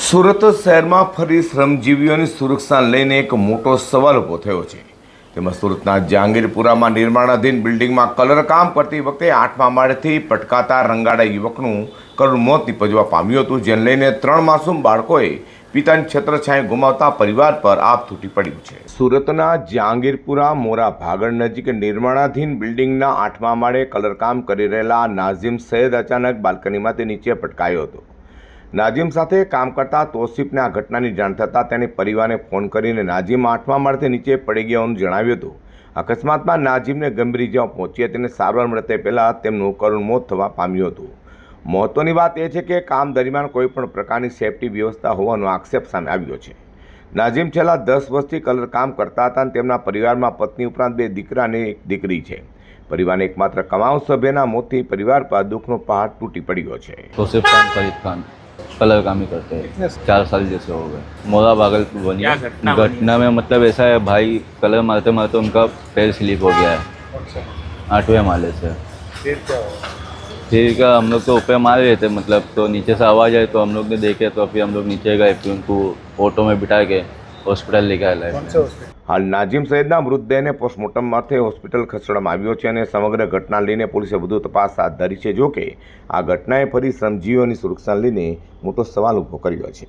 સુરત શહેરમાં ફરી શ્રમજીવીઓની સુરક્ષાને લઈને એક મોટો સવાલ ઊભો થયો છે। તેમાં સુરતના જહાંગીરપુરામાં નિર્માણાધીન બિલ્ડિંગમાં કલરકામ કરતી વખતે 8મા માળેથી પટકાતા રંગાડા યુવકનું કરુણ મોત નીપજવા પામ્યું હતું, જેને લઈને 3 માસૂમ બાળકોએ પિતાની છત્રછાયા ગુમાવતા પરિવાર પર આભ તૂટી પડ્યું છે। સુરતના જહાંગીરપુરા મોરા ભાગળ નજીક નિર્માણાધીન બિલ્ડિંગના 8મા માળે કલરકામ કરી રહેલા નાઝીમ સૈયદ અચાનક બાલ્કનીમાંથી નીચે પટકાયો હતો। નાઝીમ સાથે કામ કરતા તોસીફને આ ઘટનાની જાણ થતાં તેની પરિવારને ફોન કરીને નાઝીમ 8મા માળથી નીચે પડી ગયાનું જણાવ્યું હતું। અકસ્માતમાં નાઝીમને ગંભીર ઇજાઓ પહોંચી હતી અને સારવાર મળતે પહેલાં તેમનું કરુણ મોત થવા પામ્યું હતું। મહત્વની વાત એ છે કે કામ દરમિયાન કોઈપણ પ્રકારની સેફટી વ્યવસ્થા હોવાનો આક્ષેપ સામે આવ્યો છે। નાઝીમ છેલ્લા 10 વર્ષથી કલરકામ કરતા હતા અને તેમના પરિવારમાં પત્ની ઉપરાંત 2 દીકરા અને 1 દીકરી છે। પરિવારના એકમાત્ર કમાઉ સભ્યના મોતથી પરિવાર પર દુઃખનો પહાડ तूटी पड़ियो છે। तौसीफ खान, फरीद खान कलर काम ही करते हैं, 4 साल जैसे हो गए। मोरा भागलपुर बनी घटना में मतलब ऐसा है, भाई कलर मारते मारते उनका पैर स्लिप हो गया है 8वें माले से। फिर क्या हम लोग तो ऊपर मार रहे थे, मतलब तो नीचे से आवाज़ आई तो हम लोग ने देखे, तो फिर हम लोग नीचे गए, फिर उनको ऑटो में बिठा के હોસ્પિટલ લઈ ગયા। હાલ નાઝીમ સૈયદના મૃતદેહને પોસ્ટમોર્ટમ માટે હોસ્પિટલ ખસેડવામાં આવ્યો છે અને સમગ્ર ઘટના લઈને પોલીસે વધુ તપાસ હાથ ધરી છે। જો કે આ ઘટનાએ ફરી શ્રમજીવીઓની સુરક્ષાને લઈને મોટો સવાલ ઊભો કર્યો છે।